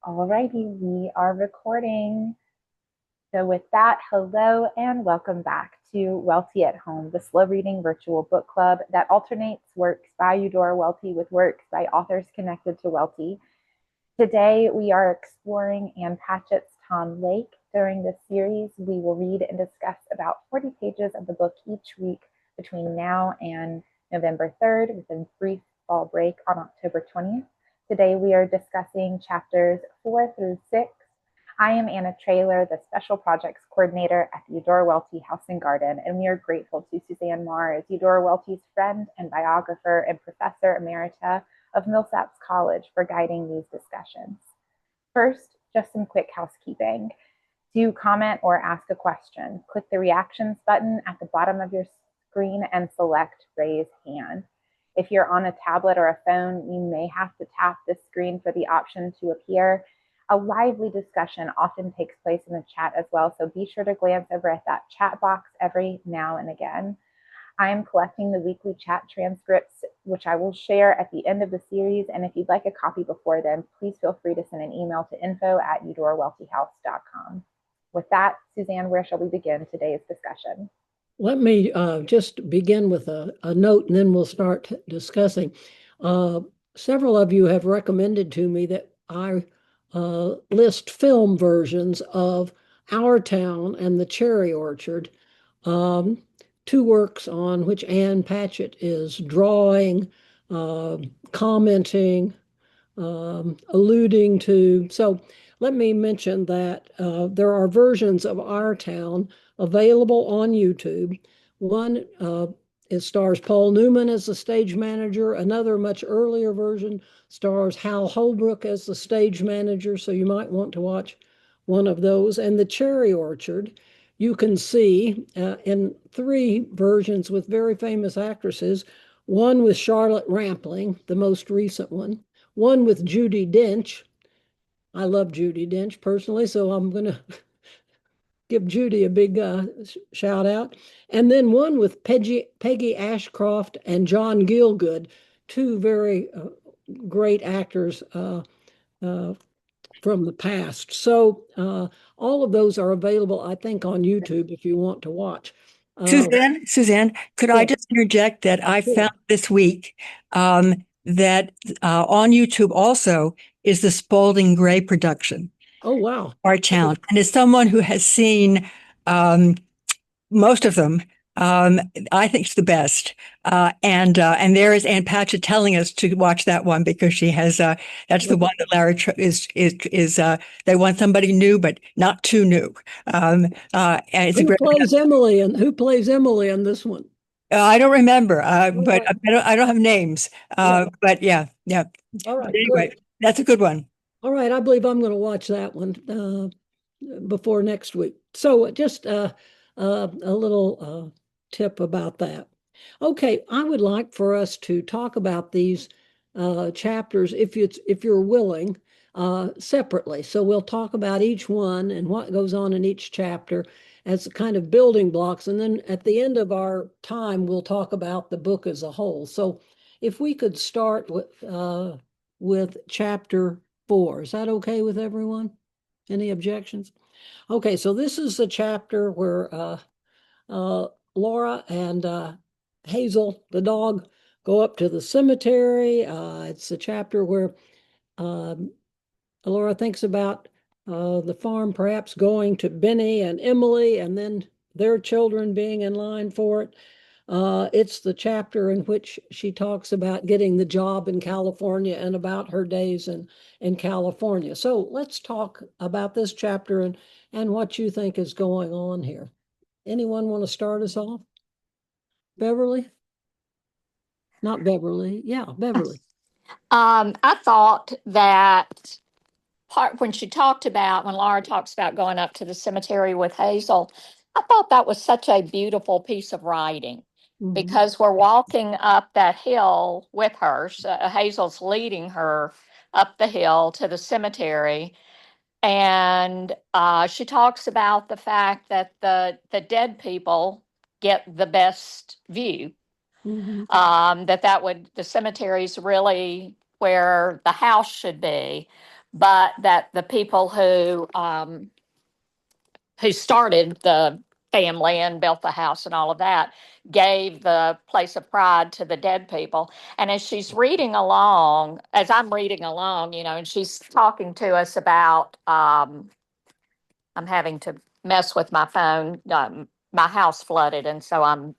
Alrighty, we are recording. So with that, hello and welcome back to Welty at Home, the slow reading virtual book club that alternates works by Eudora Welty with works by authors connected to Welty. Today we are exploring Ann Patchett's Tom Lake. During this series, we will read and discuss about 40 pages of the book each week between now and November 3rd, with a brief fall break on October 20th. Today we are discussing chapters 4 through 6. I am Anna Traylor, the Special Projects Coordinator at the Eudora Welty House and Garden, and we are grateful to Suzanne Marr as Eudora Welty's friend and biographer and Professor Emerita of Millsaps College for guiding these discussions. First, just some quick housekeeping. To comment or ask a question, click the reactions button at the bottom of your screen and select raise hand. If you're on a tablet or a phone, you may have to tap the screen for the option to appear. A lively discussion often takes place in the chat as well, so be sure to glance over at that chat box every now and again. I am collecting the weekly chat transcripts, which I will share at the end of the series, and if you'd like a copy before then, please feel free to send an email to info@eudoroweltyhouse.com. With that, Suzanne, where shall we begin today's discussion? Let me just begin with a note and then we'll start discussing. Several of you have recommended to me that I list film versions of Our Town and The Cherry Orchard, two works on which Ann Patchett is drawing, commenting, alluding to. So let me mention that there are versions of Our Town available on YouTube. One it stars Paul Newman as the stage manager. Another much earlier version stars Hal Holbrook as the stage manager, so you might want to watch one of those. And The Cherry Orchard, you can see in three versions with very famous actresses, one with Charlotte Rampling, the most recent one with Judi Dench. I love Judi Dench personally, so I'm going to give Judi a big shout out. And then one with Peggy Ashcroft and John Gielgud, two very great actors from the past. So all of those are available, I think, on YouTube if you want to watch. Suzanne, could I Yeah, just interject that I sure. found this week that on YouTube also is the Spalding Gray production, Oh, wow. Our Town. And as someone who has seen um, most of them, I think it's the best. And there is Ann Patchett telling us to watch that one because she has that's the one that Larry is they want somebody new but not too new. And it's a Who great. plays Emily and who plays Emily in this one? I don't remember, All but right. I don't have names. Yeah. But yeah, yeah. All But right. anyway, Great. that's a good one. All right. I believe I'm going to watch that one before next week. So just a little tip about that. Okay, I would like for us to talk about these chapters, if you're willing, separately. So we'll talk about each one and what goes on in each chapter as kind of building blocks, and then at the end of our time, we'll talk about the book as a whole. So if we could start with chapter 4, is that okay with everyone? Any objections? Okay, so this is the chapter where uh, Laura and Hazel, the dog, go up to the cemetery. It's a chapter where um, Laura thinks about the farm perhaps going to Benny and Emily and then their children being in line for it. It's the chapter in which she talks about getting the job in California and about her days in California. So let's talk about this chapter and what you think is going on here. Anyone want to start us off? Beverly? Not Beverly. Yeah, Beverly. I thought that when Laura talks about going up to the cemetery with Hazel, I thought that was such a beautiful piece of writing Mhm. because we're walking up that hill with her. So Hazel's leading her up the hill to the cemetery. And she talks about the fact that the dead people get the best view. Mhm. The cemetery is really where the house should be. but that the people who started the family and built the house and all of that gave the place of pride to the dead people. And as she's reading along, as I'm reading along, and she's talking to us about, I'm having to mess with my phone. My house flooded, and so I'm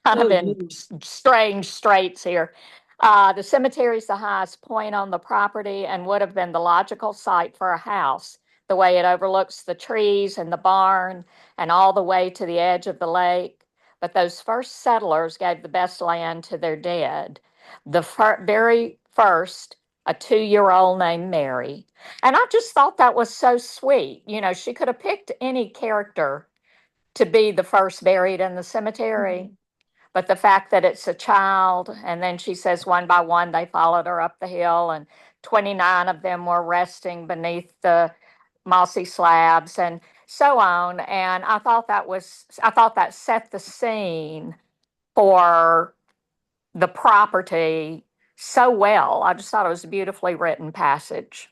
kind of Oh, in goodness. strange straits here. The cemetery is the highest point on the property and would have been the logical site for a house, the way it overlooks the trees and the barn and all the way to the edge of the lake. But those first settlers gave the best land to their dead. The very first, a 2-year-old named Mary. And I just thought that was so sweet. She could have picked any character to be the first buried in the cemetery. But the fact that it's a child, and then she says one by one they followed her up the hill, and 29 of them were resting beneath the mossy slabs, and so on. And I thought that set the scene for the property so well. I just thought it was a beautifully written passage.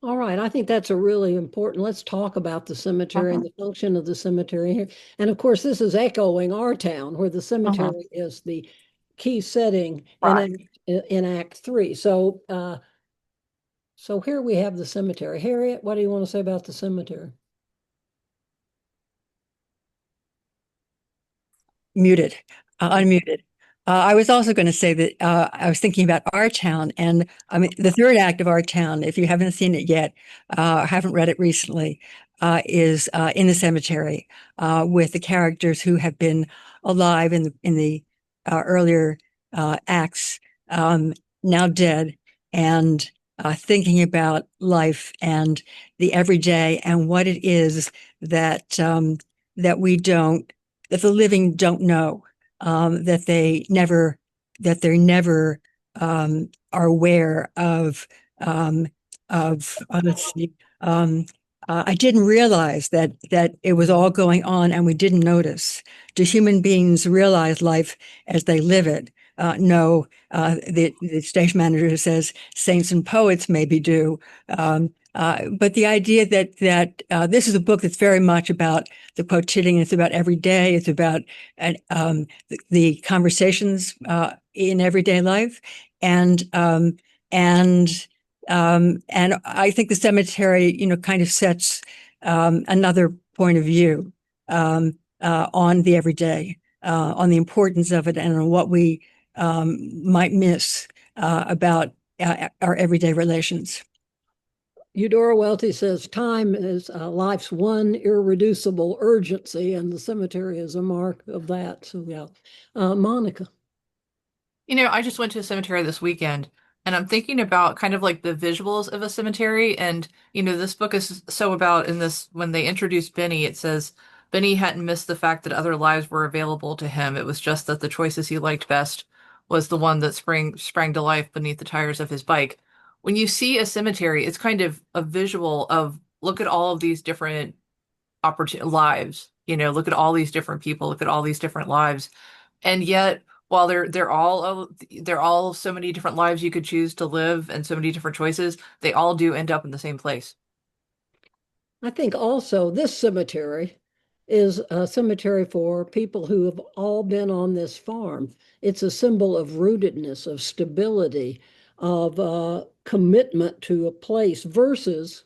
All right, I think that's a really important. Let's talk about the cemetery and Mhm, the function of the cemetery here. And of course, this is echoing our town, where the mhm. cemetery is the key setting Right. in Act Three. So here we have the cemetery. Harriet, what do you want to say about the cemetery? Muted, unmuted. I was also going to say that I was thinking about Our Town, and I mean the third act of Our Town. If you haven't seen it yet, haven't read it recently, is in the cemetery with the characters who have been alive in the earlier acts, um, now dead, and thinking about life and the everyday and what it is that we don't that the living don't know, that they're never are aware um, let's see, I didn't realize that it was all going on and we didn't notice. Do human beings realize life as they live it? No, the station manager says saints and poets maybe do. But the idea that this is a book that's very much about the quotidian. It's about every day. It's about the conversations in everyday life, and and and I think the cemetery, kind of sets another point of view on the everyday, on the importance of it, and on what we might miss about our everyday relations. Eudora Welty says time is life's one irreducible urgency, and the cemetery is a mark of that. So, yeah. Monica. I just went to a cemetery this weekend and I'm thinking about kind of like the visuals of a cemetery. And, this book is so about in this, when they introduced Benny, it says Benny hadn't missed the fact that other lives were available to him. It was just that the choices he liked best was the one that sprang to life beneath the tires of his bike. When you see a cemetery, it's kind of a visual of look at all of these different lives, look at all these different people, look at all these different lives. And yet, while they're all so many different lives you could choose to live and so many different choices, they all do end up in the same place. I think also this cemetery is a cemetery for people who have all been on this farm. It's a symbol of rootedness, of stability, of commitment to a place versus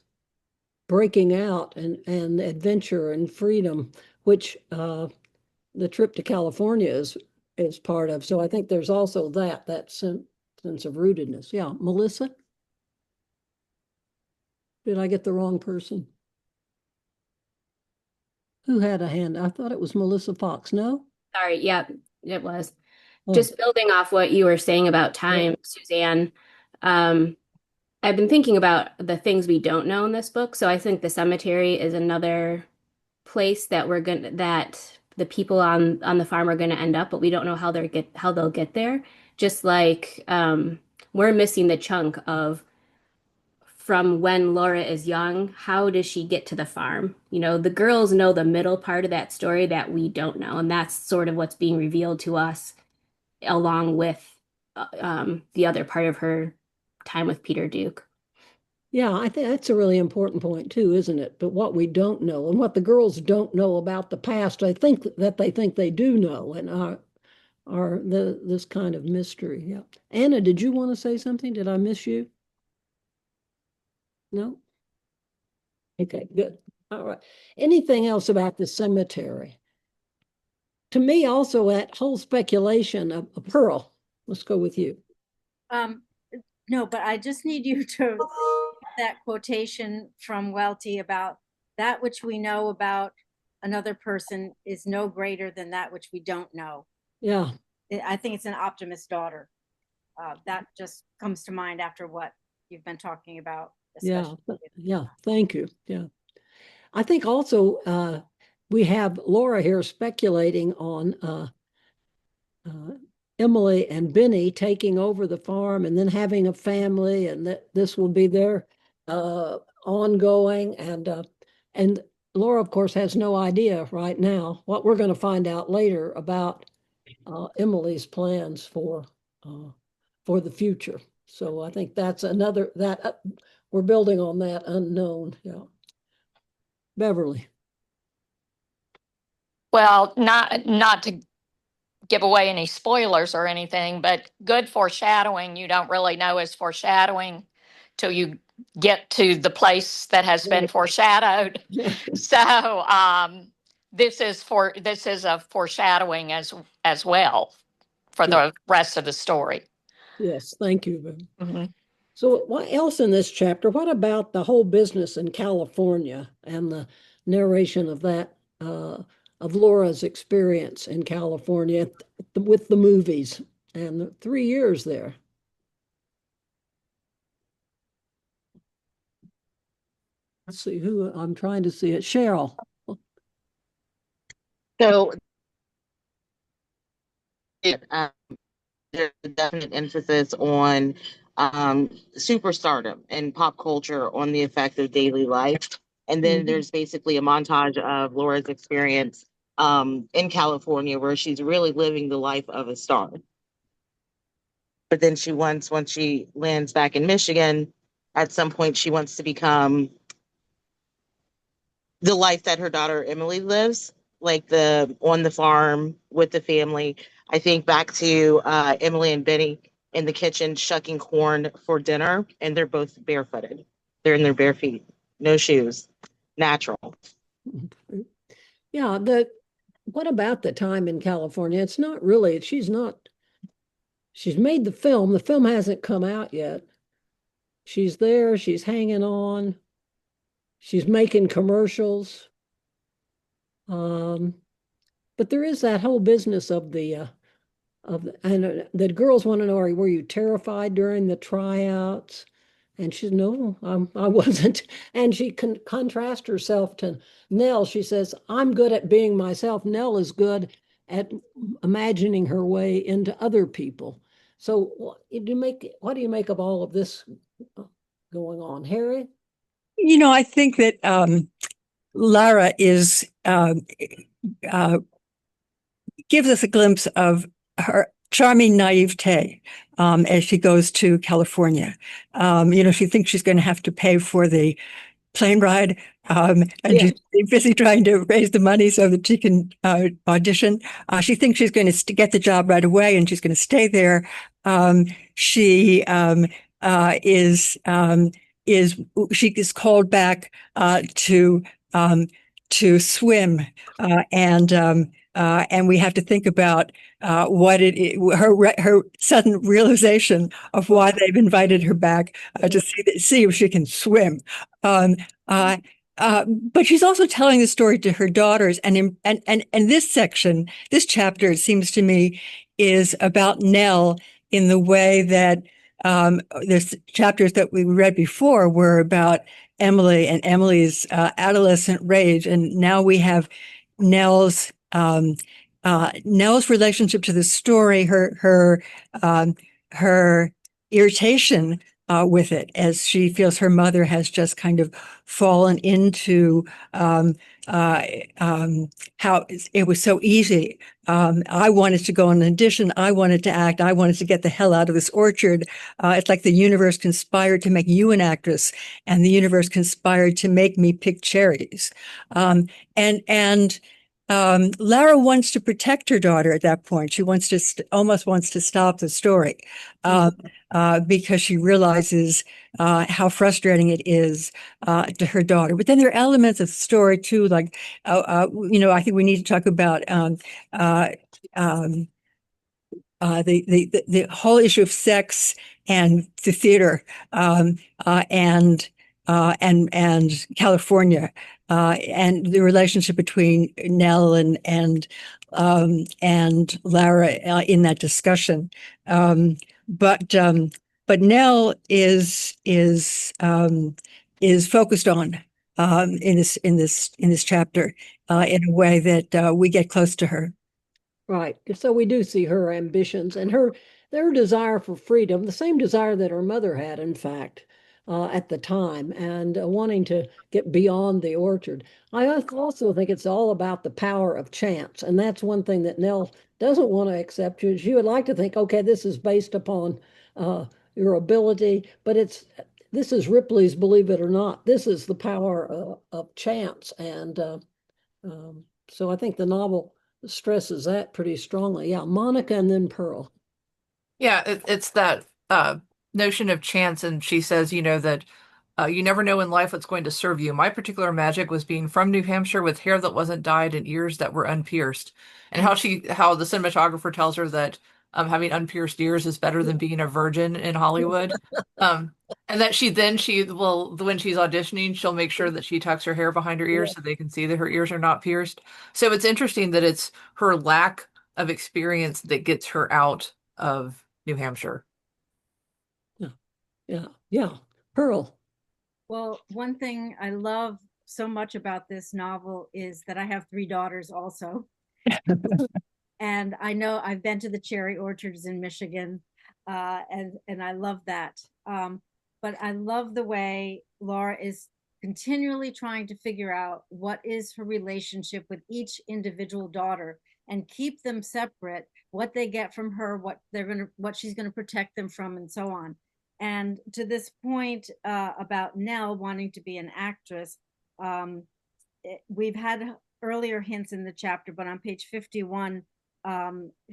breaking out and adventure and freedom, which the trip to California is part of. So I think there's also that sense of rootedness. Yeah, Melissa, did I get the wrong person? Who had a hand? I thought it was Melissa Fox. No? Sorry, yeah, it was. Oh, Just building off what you were saying about yeah. time, Suzanne. Um, I've been thinking about the things we don't know in this book. So I think the cemetery is another place that the people on the farm are gonna end up, but we don't know how they'll get there. Just like we're missing the chunk of from when Laura is young, how does she get to the farm? The girls know the middle part of that story that we don't know, and that's sort of what's being revealed to us along with the other part of her time with Peter Duke. Yeah, I think that's a really important point too, isn't it? But what we don't know and what the girls don't know about the past, I think that they think they do know and are this kind of mystery. Yeah. Anna, did you want to say something? Did I miss you? No? Okay, good. All right. Anything else about the cemetery? To me, also that whole speculation of Pearl. Let's go with you. Um, no, but I just need you to that quotation from Welty about that which we know about another person is no greater than that which we don't know. Yeah, I think it's an optimist daughter. That just comes to mind after what you've been talking about. yeah, Especially. yeah. Thank you. Yeah. I think also we have Laura here speculating on uh, Emily and Benny taking over the farm and then having a family, and that this will be their ongoing. And Laura, of course, has no idea right now what we're going to find out later about Emily's plans for the future. So I think that's another that we're building on that unknown. Yeah, Beverly. Well, not to give away any spoilers or anything, but good foreshadowing. You don't really know is foreshadowing till you get to the place that has been foreshadowed. So this is a foreshadowing as well for Yeah. the rest of the story. Yes, thank you. Mhm. So what else in this chapter? What about the whole business in California and the narration of that, of Laura's experience in California with the movies and the 3 years there? Let's see who I'm trying to see it. Cheryl. So um, there's a definite emphasis on superstardom and pop culture on the effect of daily life. And then there's basically a montage of Laura's experience in California where she's really living the life of a star. But then once she lands back in Michigan, at some point she wants to become the life that her daughter Emily lives, like the on the farm with the family. I think back to Emily and Benny in the kitchen shucking corn for dinner, and they're both barefooted. They're in their bare feet, no shoes, natural. Yeah, what about the time in California? It's not really, she's made the film. The film hasn't come out yet. She's there, she's hanging on, she's making commercials. But there is that whole business and the girls want to know, were you terrified during the tryouts? And she's no, I wasn't. And she can contrast herself to Nell. She says, I'm good at being myself. Nell is good at imagining her way into other people. So what do you make of all of this going on, Harry? I think that Lara is gives us a glimpse of her charming naivete as she goes to California. She thinks she's going to have to pay for the plane ride, and she's busy trying to raise the money so that she can audition. She thinks she's going to get the job right away, and she's going to stay there. She she is called back to swim, and we have to think about what it is, her sudden realization of why they've invited her back to see if she can swim. But she's also telling the story to her daughters, and this section, this chapter, it seems to me, is about Nell in the way that there's chapters that we read before were about Emily and Emily's adolescent rage, and now we have Nell's Nell's relationship to the story, her irritation with it, as she feels her mother has just kind of fallen into uh, how it was so easy. I wanted to go on an audition. I wanted to act. I wanted to get the hell out of this orchard. It's like the universe conspired to make you an actress, and the universe conspired to make me pick cherries. And Lara wants to protect her daughter at that point. She wants to almost wants to stop the story. Because she realizes how frustrating it is to her daughter. But then there are elements of the story too, like I think we need to talk about uh, um, the whole issue of sex and the theater, and California, and the relationship between Nell and Lara in that discussion. Um, but Nell is focused on in this chapter in a way that we get close to her. Right. So we do see her ambitions and their desire for freedom, the same desire that her mother had, in fact, at the time, and wanting to get beyond the orchard. I also think it's all about the power of chance, and that's one thing that Nell doesn't want to accept. She would like to think, okay, this is based upon your ability, but this is Ripley's, believe it or not. This is the power of chance, and so I think the novel stresses that pretty strongly. Yeah, Monica and then Pearl. Yeah, it's that notion of chance, and she says, that you never know in life what's going to serve you. My particular magic was being from New Hampshire with hair that wasn't dyed and ears that were unpierced, and how the cinematographer tells her that having unpierced ears is better than being a virgin in Hollywood. Um, and that she will, when she's auditioning, she'll make sure that she tucks her hair behind her ears so they can see that her ears are not pierced. So it's interesting that it's her lack of experience that gets her out of New Hampshire. Yeah, yeah, yeah. Pearl. Well, one thing I love so much about this novel is that I have three daughters also. And I know I've been to the cherry orchards in Michigan, and I love that. But I love the way Laura is continually trying to figure out what is her relationship with each individual daughter and keep them separate, what they get from her, what she's gonna protect them from, and so on. And to this point about Nell wanting to be an actress, we've had earlier hints in the chapter, but on page 51,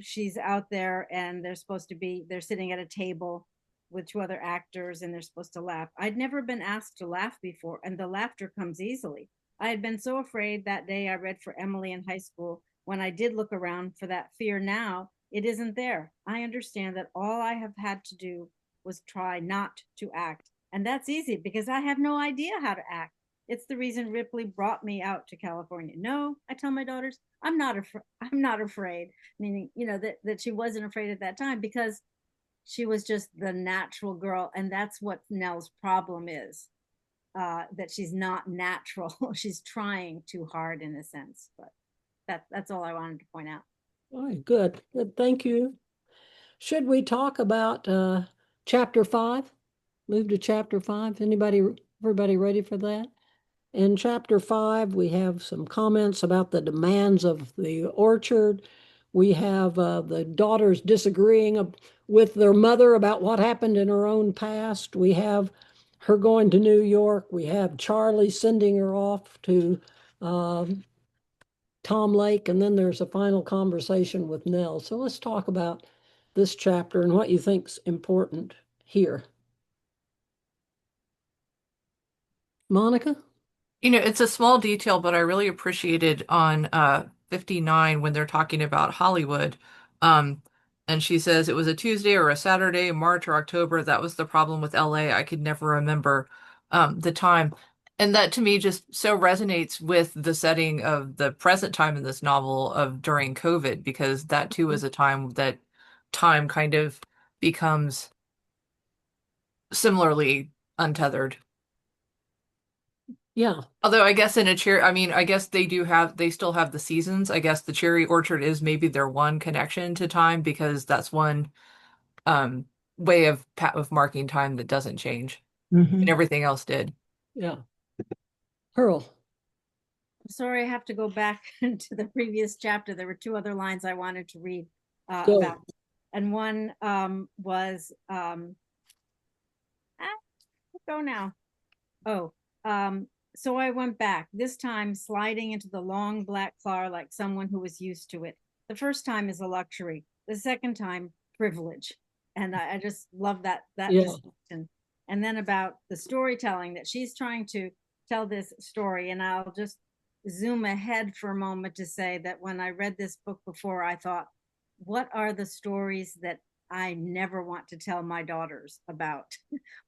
she's out there and they're sitting at a table with two other actors and they're supposed to laugh. I'd never been asked to laugh before, and the laughter comes easily. I had been so afraid that day I read for Emily in high school. When I did look around for that fear now, it isn't there. I understand that all I have had to do was try not to act. And that's easy because I have no idea how to act. It's the reason Ripley brought me out to California. No, I tell my daughters, I'm not afraid. Meaning, that she wasn't afraid at that time because she was just the natural girl. And that's what Nell's problem is. That she's not natural. She's trying too hard in a sense. But that's all I wanted to point out. All right, good. Good. Thank you. Should we talk about chapter 5? Move to chapter 5. Everybody ready for that? In chapter 5, we have some comments about the demands of the orchard. We have the daughters disagreeing with their mother about what happened in her own past. We have her going to New York. We have Charlie sending her off to Tom Lake, and then there's a final conversation with Nell. So let's talk about this chapter and what you think's important here. Monica? It's a small detail, but I really appreciated on 59 when they're talking about Hollywood. Um, and she says it was a Tuesday or a Saturday, March or October. That was the problem with LA. I could never remember the time. And that to me just so resonates with the setting of the present time in this novel of during COVID, because that too is a time that time kind of becomes similarly untethered. Yeah. Although I guess in a cherry, I mean, I guess they still have the seasons. I guess the cherry orchard is maybe their one connection to time because that's one way of marking time that doesn't change, and everything else did. Yeah. Pearl. Sorry, I have to go back to the previous chapter. There were two other lines I wanted to read Go. about. And one was, go now. Oh, so I went back, this time sliding into the long black car like someone who was used to it. The first time is a luxury. The second time, privilege. And I just love that distinction. And then about the storytelling, that she's trying to tell this story. And I'll just zoom ahead for a moment to say that when I read this book before, I thought, what are the stories that I never want to tell my daughters about?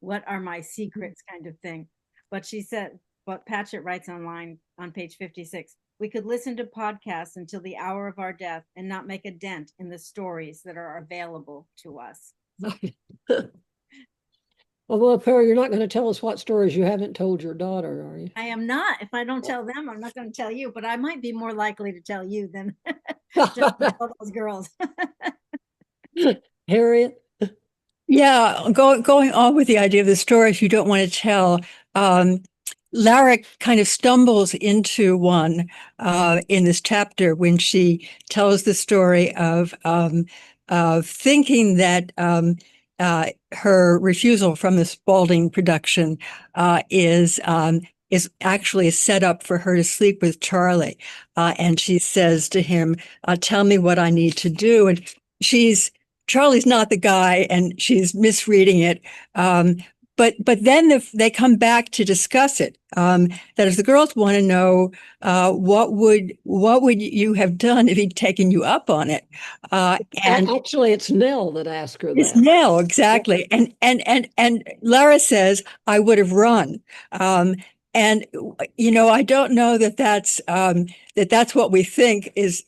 What are my secrets, kind of thing. But she said, but Patchett writes online on page 56, we could listen to podcasts until the hour of our death and not make a dent in the stories that are available to us. Although, Perry, you're not going to tell us what stories you haven't told your daughter, are you? I am not. If I don't tell them, I'm not going to tell you, but I might be more likely to tell you than tell those girls. Harriet? Yeah, going on with the idea of the stories you don't want to tell. Lara kind of stumbles into one in this chapter when she tells the story of thinking that her refusal from the Spalding production is actually a setup for her to sleep with Charlie. And she says to him, tell me what I need to do. And Charlie's not the guy, and she's misreading it. But then they come back to discuss it. That is, the girls want to know what would you have done if he'd taken you up on it? And actually, it's Nell that asked her that. It's Nell, exactly. And Lara says, I would have run. And I don't know that that's what we think is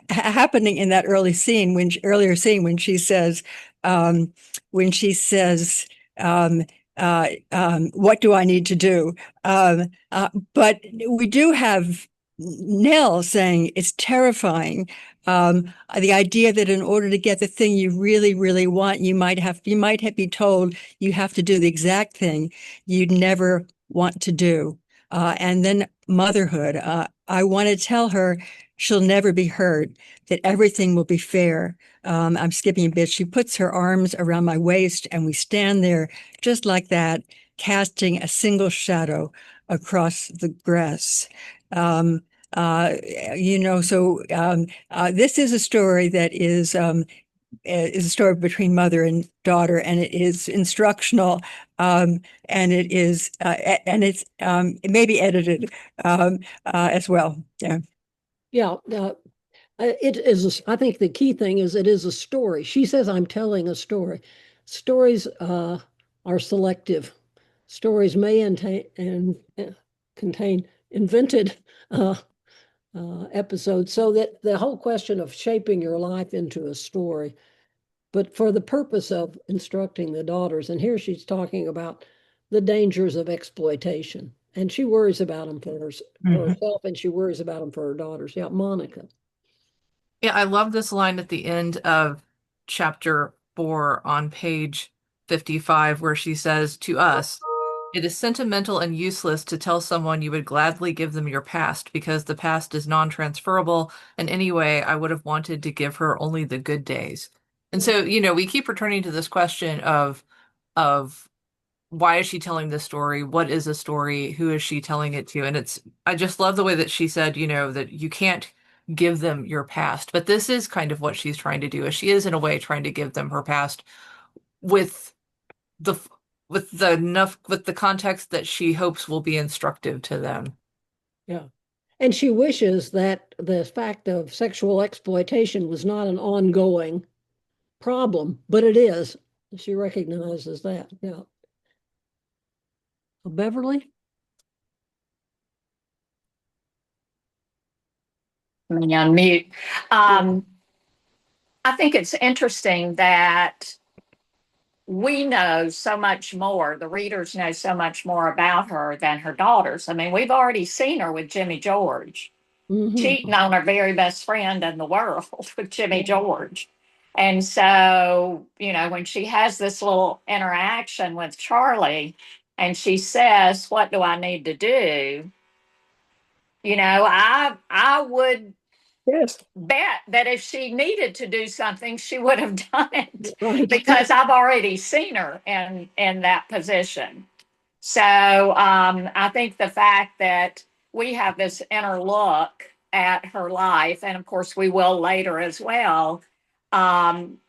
happening in that earlier scene when she says, what do I need to do? But we do have Nell saying it's terrifying. The idea that in order to get the thing you really, really want, you might have be told you have to do the exact thing you'd never want to do. And then motherhood. I want to tell her she'll never be hurt, that everything will be fair. I'm skipping a bit. She puts her arms around my waist and we stand there just like that, casting a single shadow across the grass. This is a story that is a story between mother and daughter, and it is instructional, and it may be edited as well. Yeah. Yeah. It is. I think the key thing is it is a story. She says, I'm telling a story. Stories are selective. Stories may contain invented episodes, so that the whole question of shaping your life into a story, but for the purpose of instructing the daughters. And here she's talking about the dangers of exploitation. And she worries about them for herself, and she worries about them for her daughters. Yeah, Monica. Yeah, I love this line at the end of chapter 4 on page 55, where she says to us, it is sentimental and useless to tell someone you would gladly give them your past because the past is non-transferable, and anyway, I would have wanted to give her only the good days. And so, we keep returning to this question of why is she telling this story? What is a story? Who is she telling it to? And I just love the way that she said, that you can't give them your past. But this is kind of what she's trying to do, is she is in a way trying to give them her past with the context that she hopes will be instructive to them. Yeah. And she wishes that the fact of sexual exploitation was not an ongoing problem, but it is. She recognizes that. Yeah. Beverly? Me on mute. I think it's interesting that we know so much more, the readers know so much more about her than her daughters. I mean, we've already seen her with Jimmy George, cheating on her very best friend in the world with Jimmy George. And so, when she has this little interaction with Charlie and she says, "What do I need to do?" I would Yes, bet that if she needed to do something, she would have done it right. because I've already seen her in that position. So I think the fact that we have this inner look at her life, and of course we will later as well, um,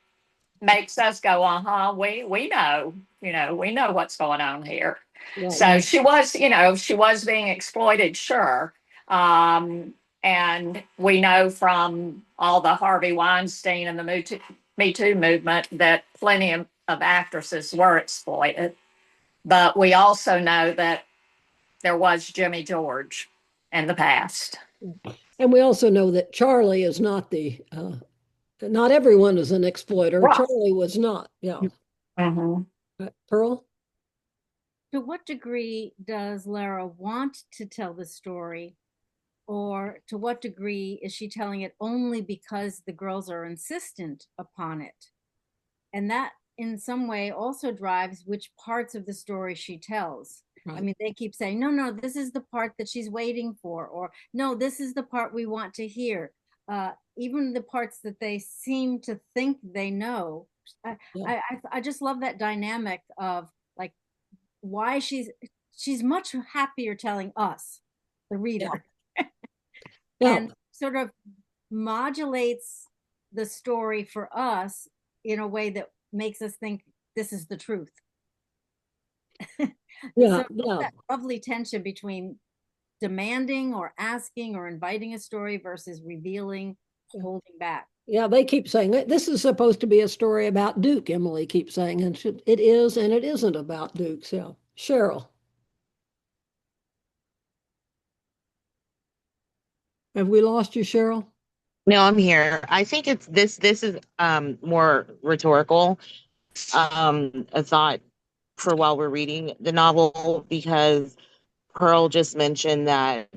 makes us go, we know, we know what's going on here. Right. So she was being exploited, sure. Um, and we know from all the Harvey Weinstein and the Me Too movement that plenty of actresses were exploited. But we also know that there was Jimmy George in the past. And we also know that Charlie is not not everyone is an exploiter. Right. Charlie was not. Yeah. Mm-hmm. Pearl? To what degree does Lara want to tell the story? Or to what degree is she telling it only because the girls are insistent upon it? And that in some way also drives which parts of the story she tells. Right. I mean, they keep saying, no, no, this is the part that she's waiting for, or no, this is the part we want to hear. Even the parts that they seem to think they know. I just love that dynamic of like why she's much happier telling us, the reader, Yeah. and sort of modulates the story for us in a way that makes us think this is the truth. Yeah. So Yeah. that lovely tension between demanding or asking or inviting a story versus revealing, holding back. Yeah, they keep saying this is supposed to be a story about Duke, Emily keeps saying, and it is, and it isn't about Duke. So, Cheryl, have we lost you, Cheryl? No, I'm here. I think it's this is more rhetorical, a thought for while we're reading the novel, because Pearl just mentioned that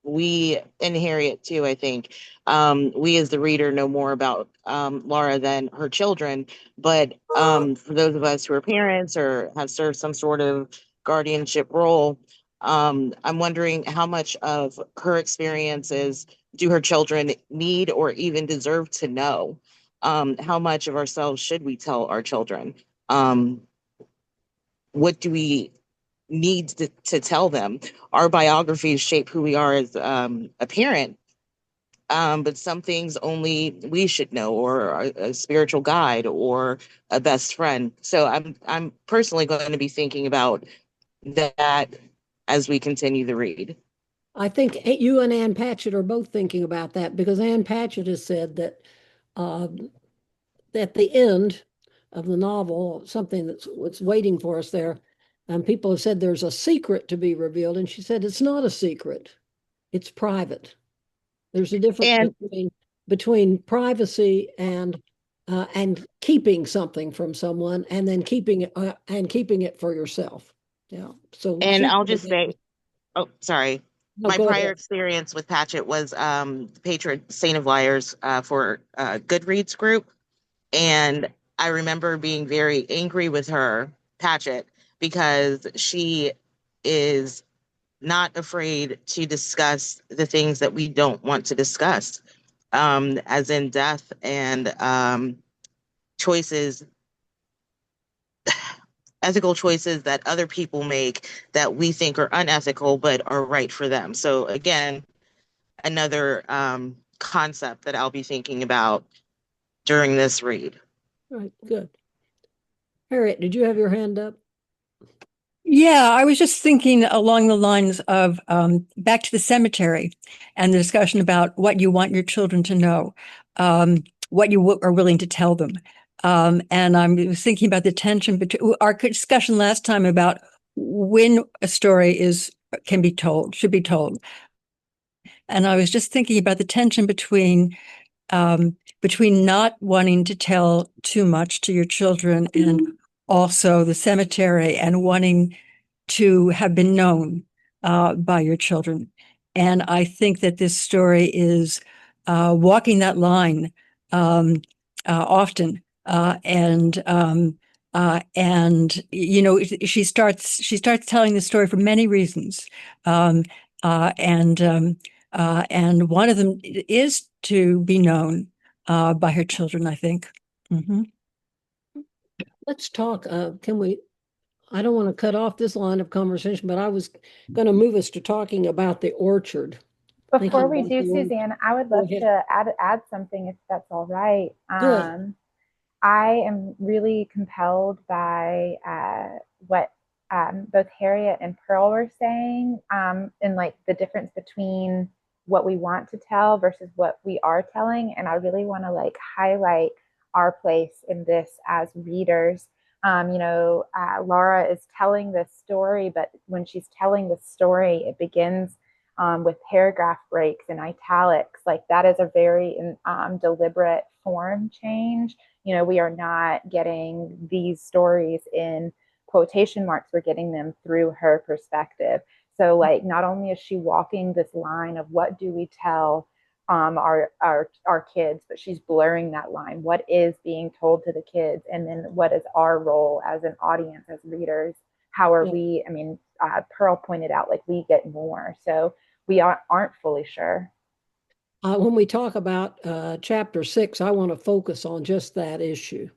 we, and Harriet too, I think, we as the reader know more about Laura than her children. But for those of us who are parents or have served some sort of guardianship role, I'm wondering how much of her experiences do her children need or even deserve to know? How much of ourselves should we tell our children? What do we need to tell them? Our biographies shape who we are as a parent, but some things only we should know, or a spiritual guide, or a best friend. So I'm personally going to be thinking about that as we continue the read. I think you and Ann Patchett are both thinking about that because Ann Patchett has said that at the end of the novel, something that's waiting for us there, and people have said there's a secret to be revealed, and she said it's not a secret, it's private. There's a difference And between privacy and keeping something from someone, and then keeping it for yourself. Yeah. So and I'll just say, oh, sorry. no, My go prior ahead. experience with Patchett was the patron saint of liars for Goodreads group. And I remember being very angry with her, Patchett, because she is not afraid to discuss the things that we don't want to discuss, as in death and choices, ethical choices that other people make that we think are unethical but are right for them. So again, another concept that I'll be thinking about during this read. Right, good. Harriet, did you have your hand up? Yeah, I was just thinking along the lines of back to the cemetery and the discussion about what you want your children to know, what you are willing to tell them. And I was thinking about the tension between our discussion last time about when a story can be told, should be told. And I was just thinking about the tension between not wanting to tell too much to your children and also the cemetery and wanting to have been known by your children. And I think that this story is walking that line often. And she starts telling the story for many reasons. Um, and one of them is to be known by her children, I think. Mhm. Let's talk, I don't want to cut off this line of conversation, but I was going to move us to talking about the orchard. Before Thinking we about do, the orchard. Suzanne, I would Go love ahead. to add something if that's all right. Good. I am really compelled by what both Harriet and Pearl were saying, and like the difference between what we want to tell versus what we are telling. And I really want to like highlight our place in this as readers. Laura is telling this story, but when she's telling the story, it begins with paragraph breaks and italics. Like that is a very deliberate form change. We are not getting these stories in quotation marks, we're getting them through her perspective. So, like, not only is she walking this line of what do we tell our kids, but she's blurring that line. What is being told to the kids, and then what is our role as an audience, as readers? How are we? I mean, Pearl pointed out like we get more, so we aren't fully sure. When we talk about chapter 6, I want to focus on just that issue.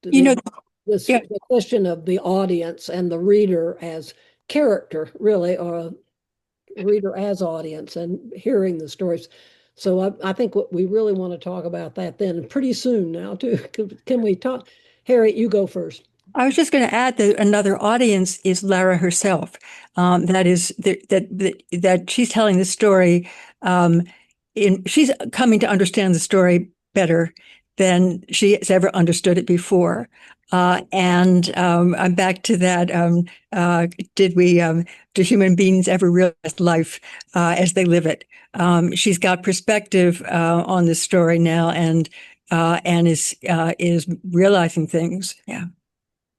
You know, yeah, The question of the audience and the reader as character, really, or reader as audience and hearing the stories. So I think what we really want to talk about that then pretty soon now too. Can we talk? Harriet, you go first. I was just going to add that another audience is Lara herself. That she's telling the story. She's coming to understand the story better than she has ever understood it before. And I'm back to that. Do human beings ever realize life as they live it? She's got perspective on the story now, and is realizing things. Yeah.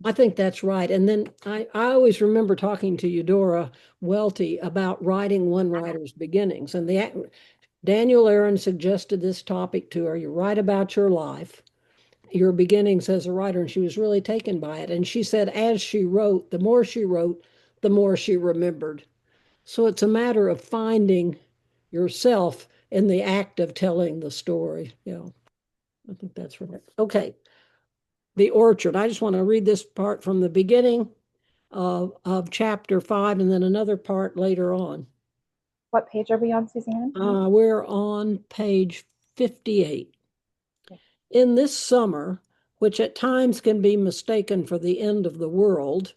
I think that's right. And then I always remember talking to Eudora Welty about writing one writer's beginnings. And Daniel Aaron suggested this topic to her. You write about your life, your beginnings as a writer, and she was really taken by it. And she said, as she wrote, the more she wrote, the more she remembered. So it's a matter of finding yourself in the act of telling the story. Yeah, I think that's right. Okay. The orchard. I just want to read this part from the beginning of chapter 5 and then another part later on. What page are we on, Suzanne? We're on page 58. In this summer, which at times can be mistaken for the end of the world,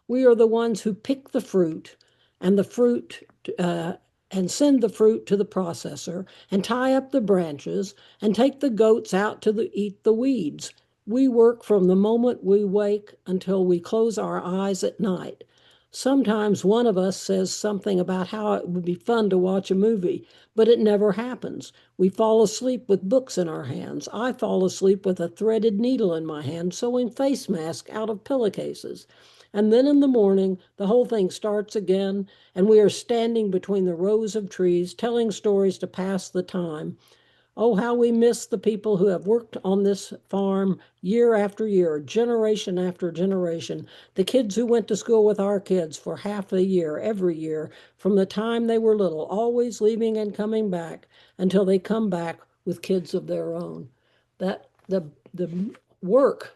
we are the ones who pick the fruit and the fruit and send the fruit to the processor and tie up the branches and take the goats out to eat the weeds. We work from the moment we wake until we close our eyes at night. Sometimes one of us says something about how it would be fun to watch a movie, but it never happens. We fall asleep with books in our hands. I fall asleep with a threaded needle in my hand, sewing face masks out of pillowcases. And then in the morning, the whole thing starts again, and we are standing between the rows of trees, telling stories to pass the time. Oh, how we miss the people who have worked on this farm year after year, generation after generation. The kids who went to school with our kids for half a year, every year, from the time they were little, always leaving and coming back until they come back with kids of their own. That the work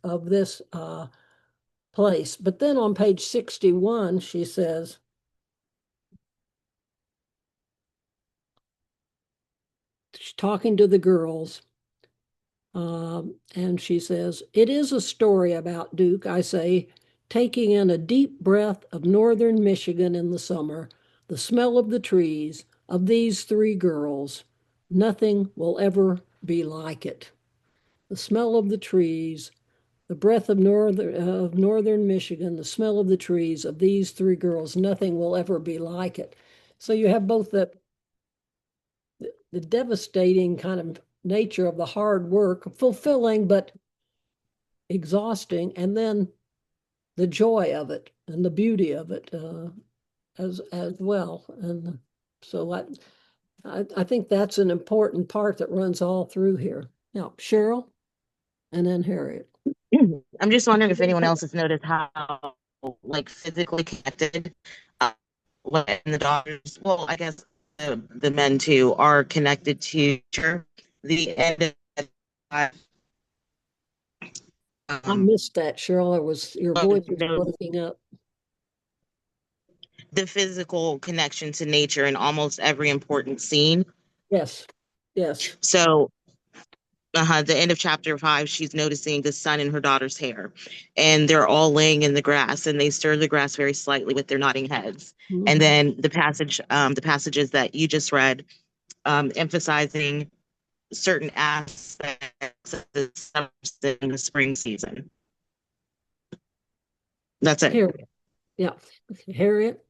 of this place. But then on page 61, she says, she's talking to the girls. And she says, it is a story about Duke, I say, taking in a deep breath of northern Michigan in the summer, the smell of the trees, of these three girls. Nothing will ever be like it. The smell of the trees, the breath of northern Michigan, the smell of the trees of these three girls. Nothing will ever be like it. So you have both the devastating kind of nature of the hard work, fulfilling but exhausting, and then the joy of it and the beauty of it as well. And so I think that's an important part that runs all through here. Yeah, Cheryl, and then Harriet. I'm just wondering if anyone else has noticed how like physically connected and the daughters, well, I guess the men too, are connected to the end of I missed that, Cheryl. Your voice was the breaking up. physical connection to nature in almost every important scene. Yes, yes. So the end of chapter 5, she's noticing the sun in her daughter's hair, and they're all laying in the grass, and they stir the grass very slightly with their nodding heads. Mhm. And then the passages that you just read, emphasizing certain aspects of the summer and the spring season. That's it. Harriet. Yeah, Harriet.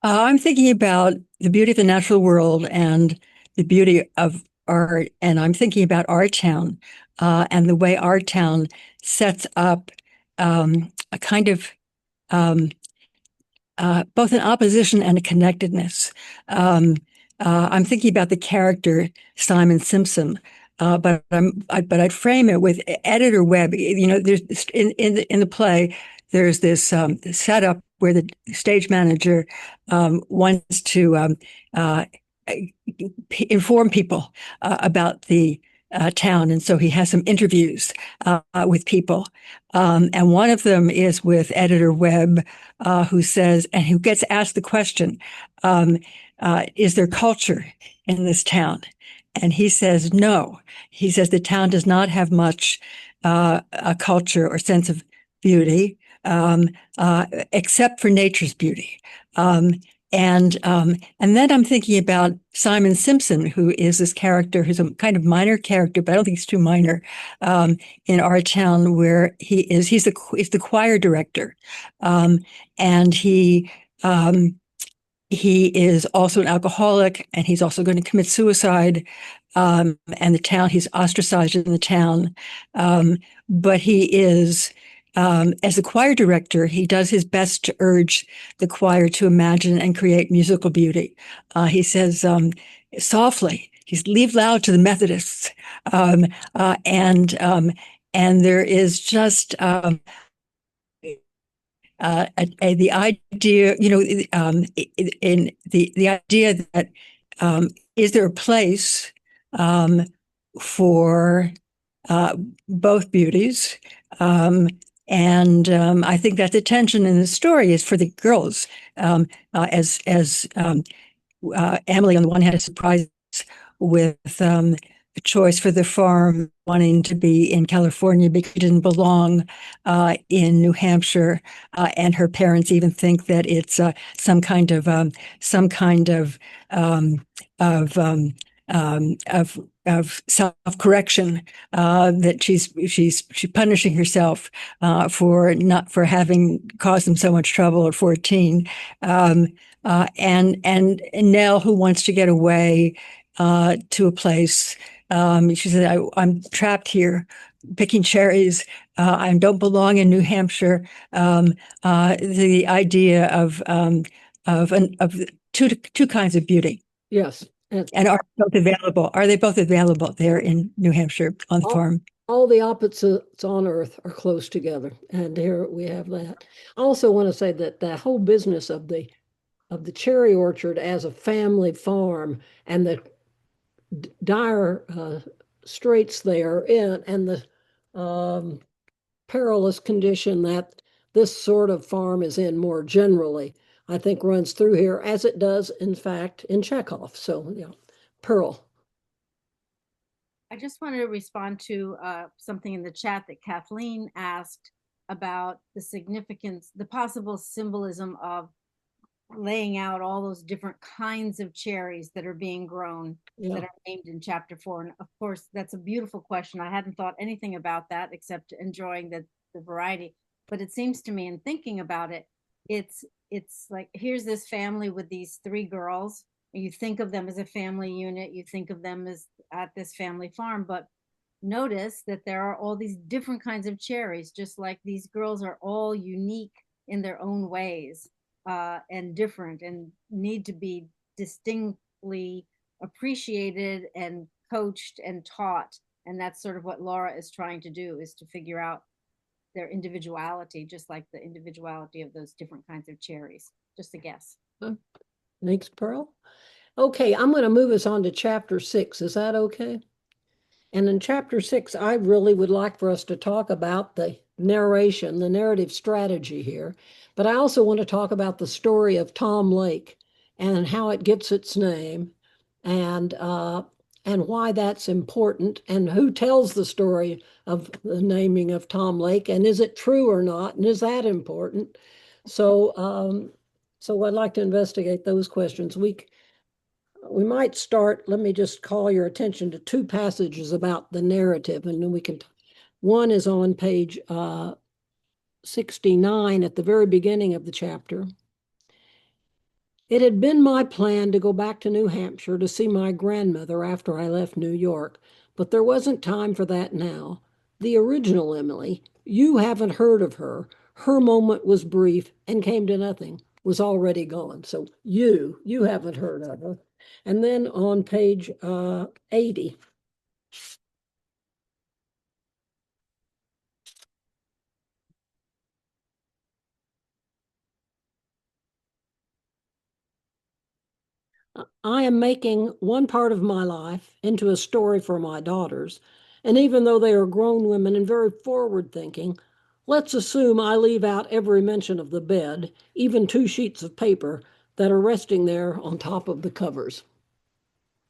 I'm thinking about the beauty of the natural world and the beauty of art, and I'm thinking about our town and the way our town sets up a kind of um, both an opposition and a connectedness. I'm thinking about the character Simon Simpson, but I'd frame it with editor Webb. You know, there's in the play, there's this setup where the stage manager wants to uh, inform people about the town, and so he has some interviews with people, and one of them is with editor Webb, who says, and who gets asked the question, is there culture in this town? And he says, no. He says the town does not have much a culture or sense of beauty, except for nature's beauty. And then I'm thinking about Simon Simpson, who is this character who's a kind of minor character, but I don't think he's too minor, in our town, where he's the choir director. And he is also an alcoholic, and he's also going to commit suicide. And he's ostracized in the town. But he is, as a choir director, he does his best to urge the choir to imagine and create musical beauty. He says softly, he's leave loud to the Methodists. Um, uh, and, um, and there is just the idea, you know, in the idea that is there a place for both beauties? And I think that the tension in the story is for the girls, as Emily on the one hand is surprised with the choice for the farm, wanting to be in California because she didn't belong in New Hampshire, and her parents even think that it's some kind of um, of um, of self-correction, that she's punishing herself for having caused them so much trouble at 14. And Nell, who wants to get away to a place. She said, I'm trapped here picking cherries. I don't belong in New Hampshire. The idea of two kinds of beauty. Yes. And are both available? Are they both available there in New Hampshire on the farm? All the opposites on earth are close together, and here we have that. I also want to say that the whole business of the cherry orchard as a family farm, and the dire straits they are in, and the perilous condition that this sort of farm is in more generally, I think runs through here, as it does, in fact, in Chekhov. So, yeah, Pearl. I just wanted to respond to something in the chat that Kathleen asked about the significance, the possible symbolism of laying out all those different kinds of cherries that are being grown, that are named in chapter 4. And of course, that's a beautiful question. I hadn't thought anything about that except enjoying the variety. But it seems to me, in thinking about it, it's like, here's this family with these 3 girls. You think of them as a family unit, you think of them as at this family farm, but notice that there are all these different kinds of cherries, just like these girls are all unique in their own ways, and different, and need to be distinctly appreciated and coached and taught. And that's sort of what Laura is trying to do, is to figure out their individuality, just like the individuality of those different kinds of cherries. Just a guess. Thanks, Pearl. Okay, I'm going to move us on to chapter 6. Is that okay? And in chapter 6, I really would like for us to talk about the narration, the narrative strategy here. But I also want to talk about the story of Tom Lake and how it gets its name, and why that's important, and who tells the story of the naming of Tom Lake, and is it true or not, and is that important? So I'd like to investigate those questions. We might start, let me just call your attention to two passages about the narrative, and then we can, one is on page 69 at the very beginning of the chapter. It had been my plan to go back to New Hampshire to see my grandmother after I left New York, but there wasn't time for that now. The original Emily, you haven't heard of her. Her moment was brief and came to nothing, was already gone. So you haven't heard of her. And then on page 80, I am making one part of my life into a story for my daughters, and even though they are grown women and very forward thinking, let's assume I leave out every mention of the bed, even 2 sheets of paper that are resting there on top of the covers.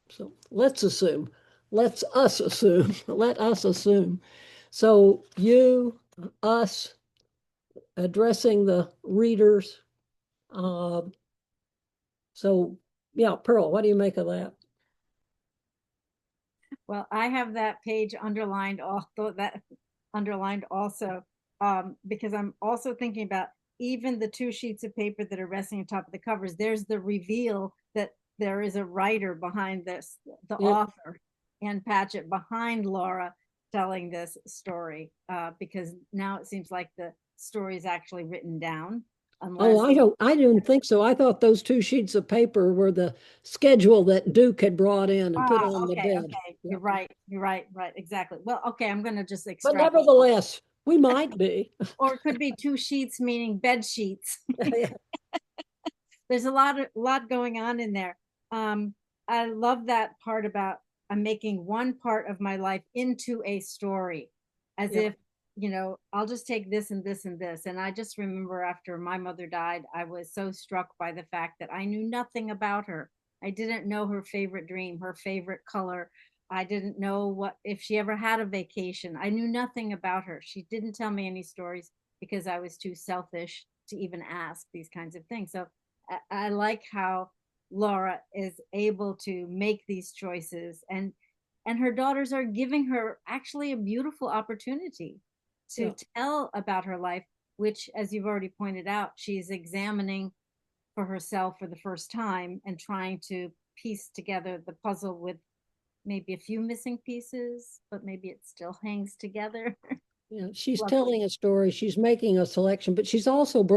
So let's assume, let us assume. So you, us, addressing the readers. So yeah, Pearl, what do you make of that? Well, I have that page underlined, although that underlined also, because I'm also thinking about even the 2 sheets of paper that are resting on top of the covers. There's the reveal that there is a writer behind this, the Yep. author, and Patchett behind Laura telling this story, because now it seems like the story is actually written down. Oh, I didn't think so. I thought those 2 sheets of paper were the schedule that Duke had brought in and put on the Okay, bed. okay. You're right. You're right. Right. Exactly. Well, okay. I'm going to just But extrapolate. nevertheless, we might be. Or it could be 2 sheets, meaning bed sheets. There's a lot going on in there. I love that part about I'm making one part of my life into a story, as Yeah. if, I'll just take this and this and this. And I just remember after my mother died, I was so struck by the fact that I knew nothing about her. I didn't know her favorite dream, her favorite color. I didn't know if she ever had a vacation. I knew nothing about her. She didn't tell me any stories because I was too selfish to even ask these kinds of things. So I like how Laura is able to make these choices, and her daughters are giving her actually a beautiful opportunity to tell about her life, which, as you've already pointed out, she's examining for herself for the first time and trying to piece together the puzzle with maybe a few missing pieces, but maybe it still hangs together. Yeah, she's Lovely. telling a story, she's making a selection, but she's also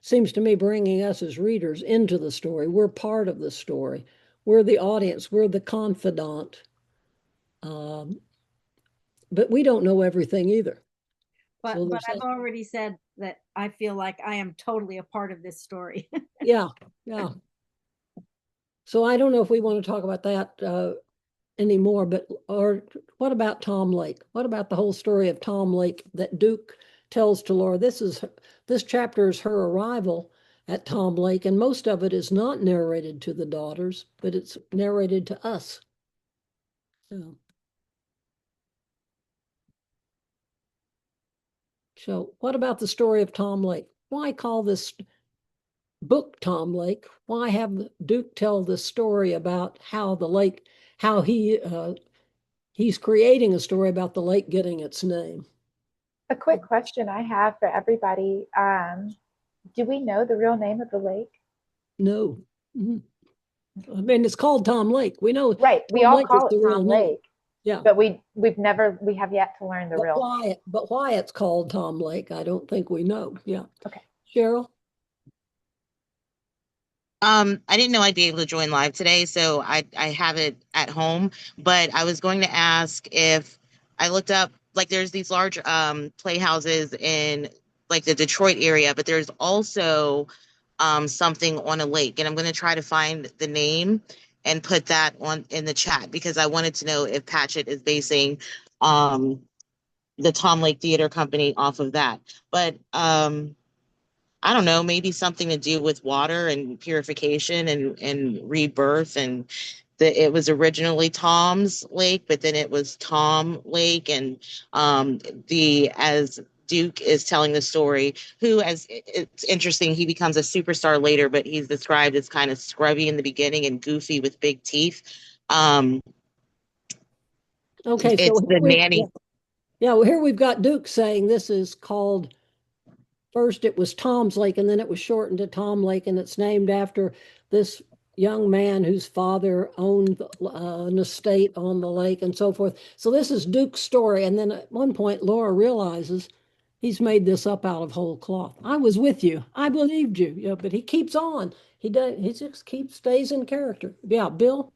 seems to me, bringing us as readers into the story. We're part of the story. We're the audience, we're the confidant. But we don't know everything either. But So I've already said that I feel like I am totally a part of this story. yeah. So I don't know if we want to talk about that anymore, or what about Tom Lake? What about the whole story of Tom Lake that Duke tells to Laura? This chapter is her arrival at Tom Lake, and most of it is not narrated to the daughters, but it's narrated to us. So what about the story of Tom Lake? Why call this book Tom Lake? Why have Duke tell the story about how the lake, how he's creating a story about the lake getting its name? A quick question I have for everybody. Do we know the real name of the lake? No. Mm-hmm. I mean, it's called Tom Lake. We know. Right. We Tom all Lake call is it the real Tom name. Lake. Yeah. But we have yet to learn the real name. But why it's called Tom Lake, I don't think we know. Yeah. Okay. Cheryl? I didn't know I'd be able to join live today, so I have it at home. But I was going to ask if I looked up, like, there's these large playhouses in like the Detroit area, but there's also something on a lake, and I'm going to try to find the name and put that on in the chat because I wanted to know if Patchett is basing um the Tom Lake Theater Company off of that. But I don't know, maybe something to do with water and purification and rebirth. And it was originally Tom's Lake, but then it was Tom Lake. And as Duke is telling the story, who, as it's interesting, he becomes a superstar later, but he's described as kind of scrubby in the beginning and goofy with big teeth. Okay, It's so the nanny. yeah, well, here we've got Duke saying this is called, first it was Tom's Lake, and then it was shortened to Tom Lake, and it's named after this young man whose father owned an estate on the lake and so forth. So this is Duke's story. And then at one point, Laura realizes he's made this up out of whole cloth. I was with you. I believed you. Yeah, but he keeps on. He does. He just stays in character. Yeah, Bill.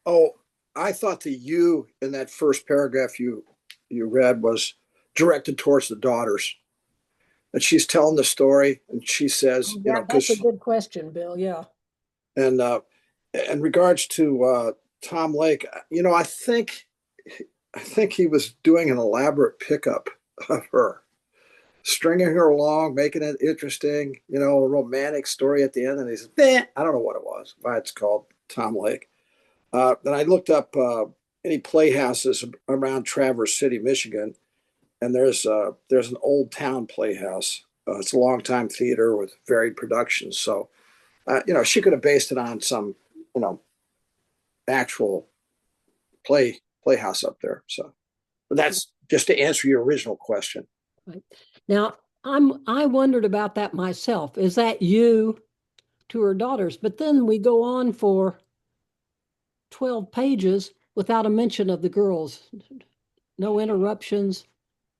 Oh, I thought the you in that first paragraph you read was directed towards the daughters. And she's telling the story, and she says, you know, That's a because good question, Bill. Yeah. and in regards to Tom Lake, you know, I think he was doing an elaborate pickup of her, stringing her along, making it interesting, you know, a romantic story at the end. And he says, I don't know what it was, why it's called Tom Lake. Then I looked up any playhouses around Traverse City, Michigan, and there's an old town playhouse. It's a long-time theater with varied productions. So, you know, she could have based it on some, you know, actual playhouse up there. So, but that's just to answer your original question. Right. Now, I wondered about that myself. Is that you to her daughters? But then we go on for 12 pages without a mention of the girls. No interruptions.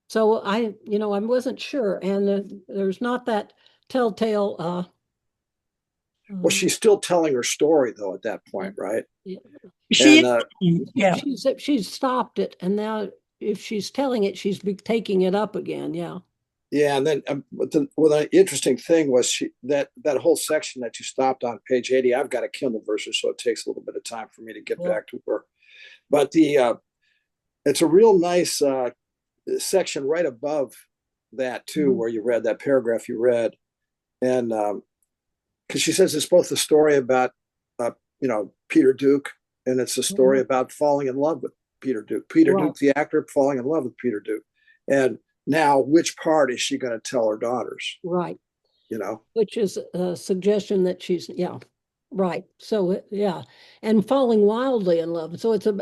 So I wasn't sure. And there's not that telltale. Well, she's still telling her story though at that point, right? She And yeah. She's stopped it, and now if she's telling it, she's taking it up again. Yeah. yeah, and then the interesting thing was that whole section that you stopped on page 80. I've got a Kindle version, so it takes a little bit of time for me to get back to her. But it's a real nice section right above that too, where you read that paragraph you read, and because she says it's both a story about you know, Peter Duke, and it's a story about falling in love with Peter Duke. Peter Duke, the actor, falling in love with Peter Duke, and now which part is she going to tell her daughters? Right. You know, which is a suggestion that she's right. So yeah, and falling wildly in love. So it's a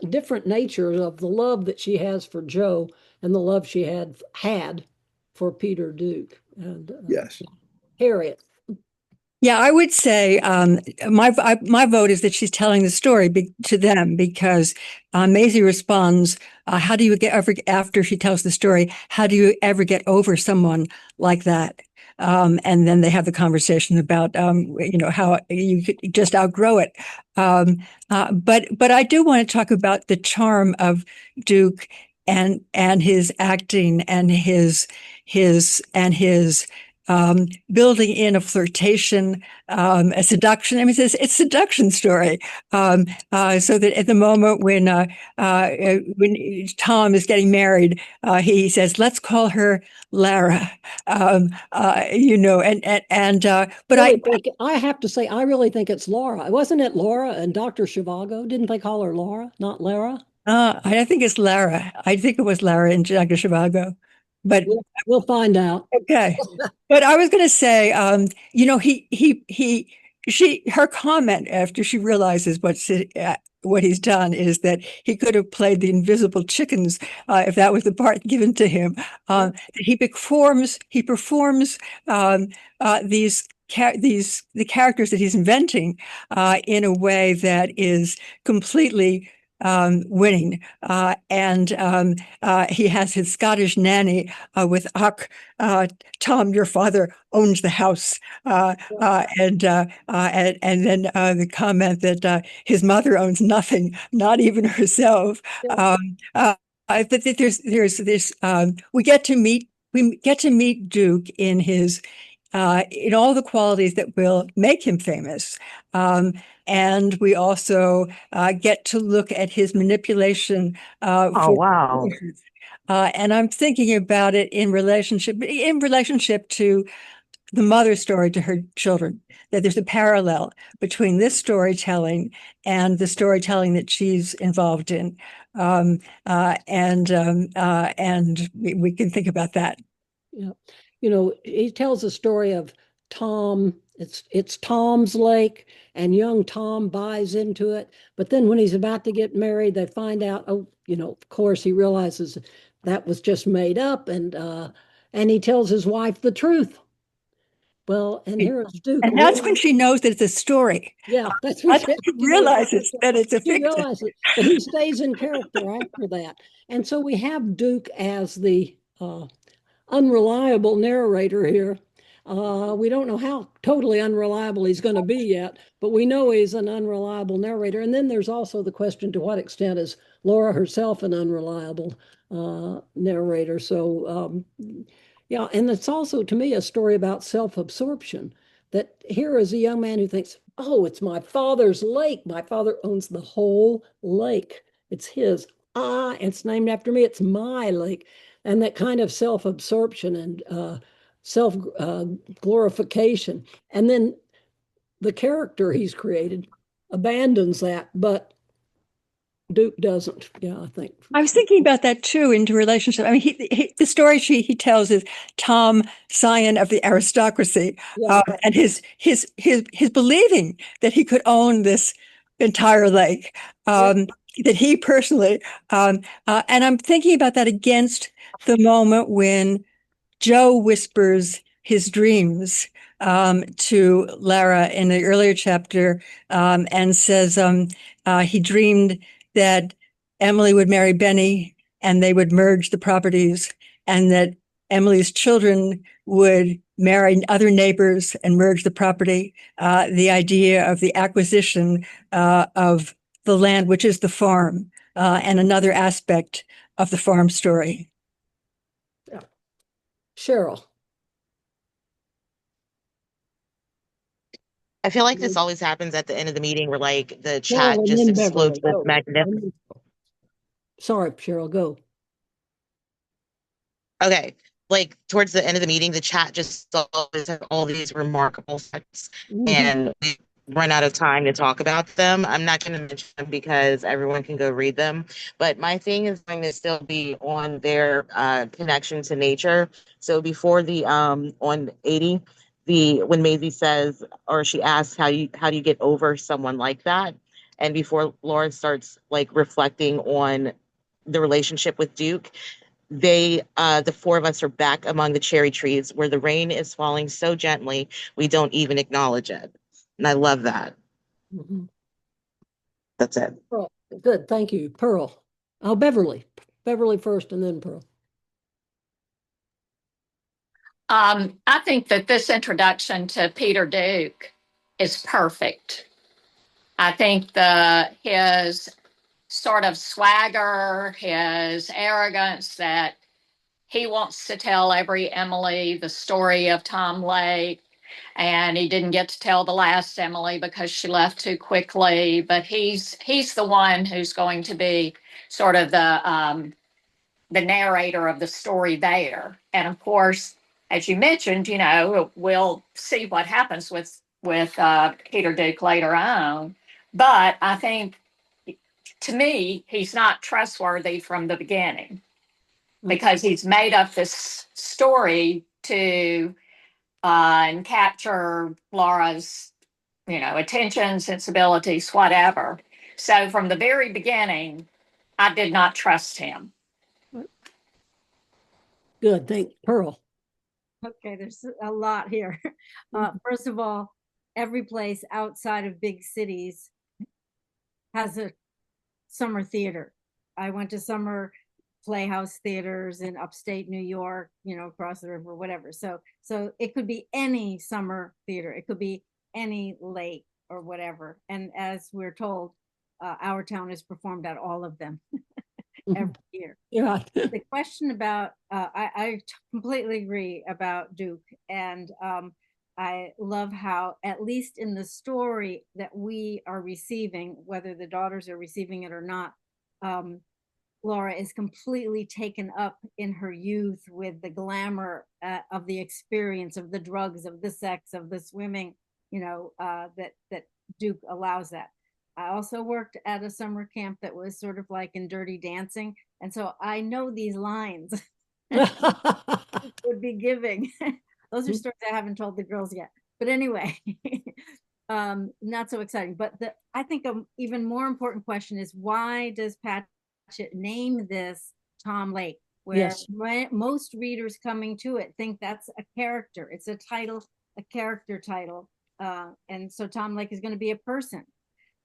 different nature of the love that she has for Joe and the love she had for Peter Duke and yes, Harriet. Yeah, I would say my vote is that she's telling the story to them because Maisie responds, "How do you after she tells the story? How do you ever get over someone like that?" And then they have the conversation about you know, how you could just outgrow it. But I do want to talk about the charm of Duke and his acting and his building in a flirtation, a seduction. I mean, it's a seduction story. So that at the moment when Tom is getting married, he says, "Let's call her Lara." You know, but I have to say, I really think it's Laura. Wasn't it Laura and Dr. Zhivago? Didn't they call her Laura, not Lara? I think it's Lara. I think it was Lara in Dr. Zhivago, but we'll find out. Okay. But I was going to say, you know, her comment after she realizes what he's done is that he could have played the invisible chickens if that was the part given to him. He performs the characters that he's inventing in a way that is completely winning. And he has his Scottish nanny with Tom, your father owns the house. And then the comment that his mother owns nothing, not even herself. But there's this we get to meet Duke in his in all the qualities that will make him famous. And we also get to look at his manipulation Oh, for wow. and I'm thinking about it in relationship to the mother story to her children, that there's a parallel between this storytelling and the storytelling that she's involved in. And we can think about that. Yeah. You know, he tells a story of Tom. It's Tom's lake, and young Tom buys into it. But then when he's about to get married, they find out, oh, you know, of course he realizes that was just made up, and he tells his wife the truth. Well, and here is Duke. And that's when she knows that it's a story. Yeah, that's when she realizes that it's a she fiction. realizes, but he stays in character after that. And so we have Duke as the unreliable narrator here. We don't know how totally unreliable he's going to be yet, but we know he's an unreliable narrator. And then there's also the question, to what extent is Laura herself an unreliable narrator? So, yeah, and it's also, to me, a story about self-absorption, that here is a young man who thinks, oh, it's my father's lake. My father owns the whole lake. It's his. It's named after me. It's my lake. And that kind of self-absorption and self-glorification. And then the character he's created abandons that, but Duke doesn't. Yeah, I think. I was thinking about that too into relationship. I mean, the story he tells is Tom, scion of the aristocracy, Yeah. and his believing that he could own this entire lake, that he personally, and I'm thinking about that against the moment when Joe whispers his dreams to Lara in the earlier chapter, and says he dreamed that Emily would marry Benny and they would merge the properties, and that Emily's children would marry other neighbors and merge the property. The idea of the acquisition of the land, which is the farm, and another aspect of the farm story. Cheryl. I feel like this always happens at the end of the meeting where like the chat Cheryl and just then explodes Beverly. with magnificent. Sorry, Cheryl, go. Okay. Like towards the end of the meeting, the chat just always has all these remarkable facts, and we run out of time to talk about them. I'm not going to mention them because everyone can go read them. But my thing is going to still be on their connection to nature. So before the on 80, when Maisie says, or she asks how do you get over someone like that, and before Lauren starts like reflecting on the relationship with Duke, the four of us are back among the cherry trees where the rain is falling so gently we don't even acknowledge it. And I love that. That's it. Pearl. Good, thank you. Pearl. Oh, Beverly. Beverly first and then Pearl. I think that this introduction to Peter Duke is perfect. I think his sort of swagger, his arrogance, that he wants to tell every Emily the story of Tom Lake, and he didn't get to tell the last Emily because she left too quickly. But he's the one who's going to be sort of the narrator of the story there. And of course, as you mentioned, you know, we'll see what happens with Peter Duke later on. But I think, to me, he's not trustworthy from the beginning, because he's made up this story to and capture Laura's, you know, attention, sensibilities, whatever. So from the very beginning, I did not trust him. Good, thank Pearl. Okay, there's a lot here. First of all, every place outside of big cities has a summer theater. I went to summer playhouse theaters in upstate New York, across the river, whatever. So it could be any summer theater. It could be any lake or whatever. And as we're told, our town has performed at all of them every year. Yeah. The question about, I completely agree about Duke. And I love how, at least in the story that we are receiving, whether the daughters are receiving it or not, Laura is completely taken up in her youth with the glamour of the experience, of the drugs, of the sex, of the swimming, that Duke allows that. I also worked at a summer camp that was sort of like in Dirty Dancing. And so I know these lines would be giving. Those are stories I haven't told the girls yet. But anyway, not so exciting. But I think an even more important question is, why does Patchett name this Tom Lake? Where Yes. most readers coming to it think that's a character. It's a title, a character title. And so Tom Lake is going to be a person.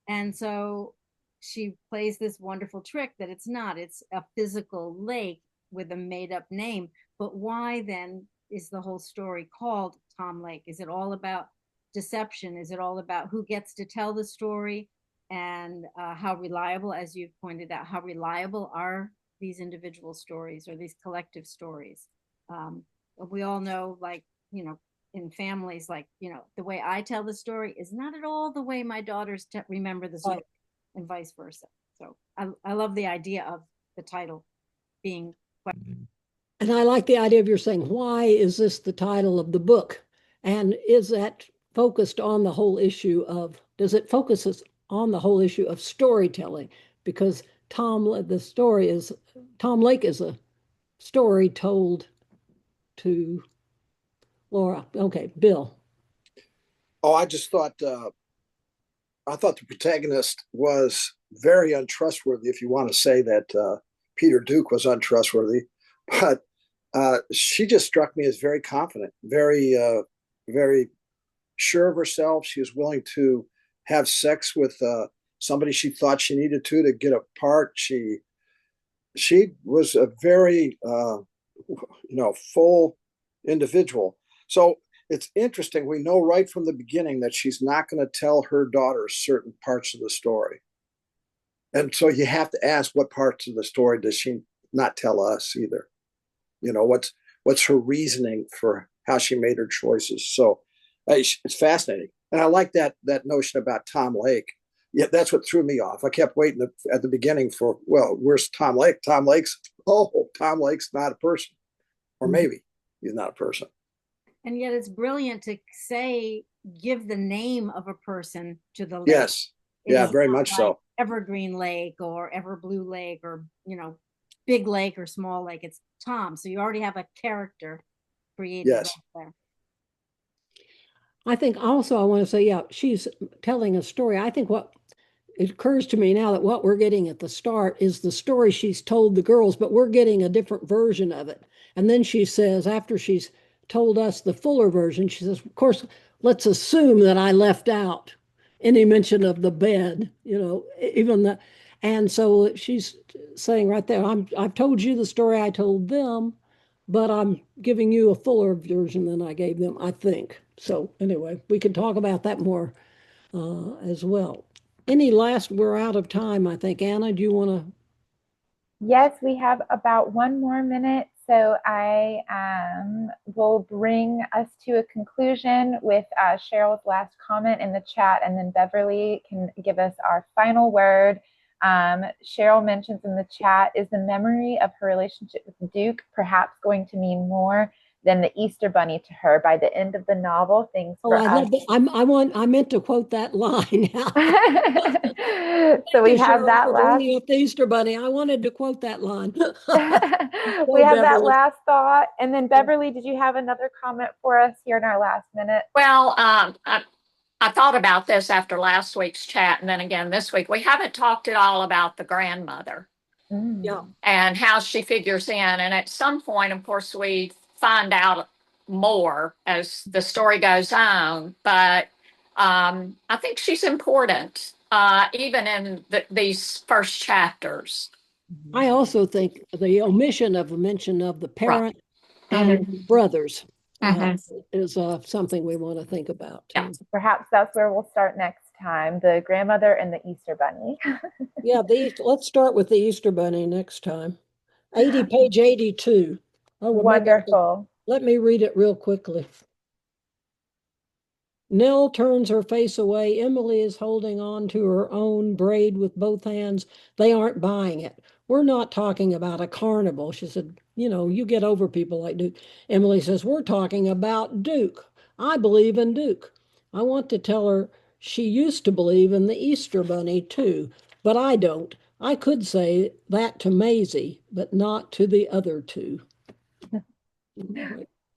And so she plays this wonderful trick that it's not. It's a physical lake with a made up name. But why then is the whole story called Tom Lake? Is it all about deception? Is it all about who gets to tell the story, and how reliable, as you've pointed out, how reliable are these individual stories or these collective stories? We all know, like, in families, like, the way I tell the story is not at all the way my daughters remember the story, and vice versa. So I love the idea of the title being. And I like the idea of your saying, why is this the title of the book? And is that focused on the whole issue of, does it focus on the whole issue of storytelling? Because Tom Lake is a story told to Laura. Okay, Bill. Oh, I just thought the protagonist was very untrustworthy, if you want to say that Peter Duke was untrustworthy. But she just struck me as very confident, very, very sure of herself. She was willing to have sex with somebody she thought she needed to get a part. She was a very, full individual. So it's interesting. We know right from the beginning that she's not going to tell her daughters certain parts of the story. And so you have to ask, what parts of the story does she not tell us either? What's her reasoning for how she made her choices? So it's fascinating. And I like that notion about Tom Lake. Yeah, that's what threw me off. I kept waiting at the beginning for, well, where's Tom Lake? Tom Lake's not a person. Or maybe he's not a person. And yet it's brilliant to give the name of a person to the lake. Yes. Yeah, very much so. Evergreen Lake or Everblue Lake, or, Big Lake or Small Lake. It's Tom. So you already have a character created. Yes. Right there. I think also I want to say, yeah, she's telling a story. I think what it occurs to me now that what we're getting at the start is the story she's told the girls, but we're getting a different version of it. And then she says, after she's told us the fuller version, she says, of course, let's assume that I left out any mention of the bed, even that. And so she's saying right there, I've told you the story I told them, but I'm giving you a fuller version than I gave them, I think. So anyway, we can talk about that more as well. We're out of time, I think. Anna, do you want to? Yes, we have about 1 more minute. So I will bring us to a conclusion with Cheryl's last comment in the chat, and then Beverly can give us our final word. Cheryl mentions in the chat, is the memory of her relationship with Duke perhaps going to mean more than the Easter Bunny to her by the end of the novel? Things for us. Love that. I meant to quote that line. So we have that last. The Easter Bunny. I wanted to quote that line. We have that last thought, and then Beverly, did you have another comment for us here in our last minute? Well, I thought about this after last week's chat, and then again this week. We haven't talked at all about the grandmother. Yeah. And how she figures in. And at some point, of course, we find out more as the story goes on. But I think she's important. even in these first chapters. I also think the omission of a mention of the Right. parent and brothers Mhm. is something we want to think about too. Yeah. Perhaps that's where we'll start next time, the grandmother and the Easter bunny. Yeah, let's start with the Easter Bunny next time. Page 82. Oh, well, Wonderful. let me read it real quickly. Nell turns her face away. Emily is holding on to her own braid with both hands. They aren't buying it. We're not talking about a carnival. She said, you get over people like Duke. Emily says, we're talking about Duke. I believe in Duke. I want to tell her she used to believe in the Easter Bunny too, but I don't. I could say that to Maisie, but not to the other two.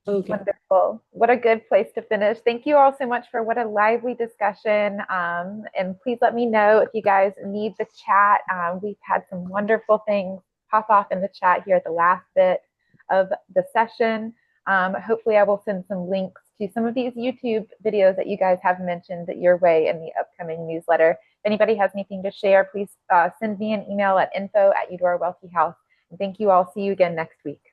Okay. Wonderful. What a good place to finish. Thank you all so much for what a lively discussion. And please let me know if you guys need the chat. We've had some wonderful things pop off in the chat here at the last bit of the session. Hopefully I will send some links to some of these YouTube videos that you guys have mentioned your way in the upcoming newsletter. If anybody has anything to share, please send me an email at info@eudorweltyhouse. And thank you all. See you again next week.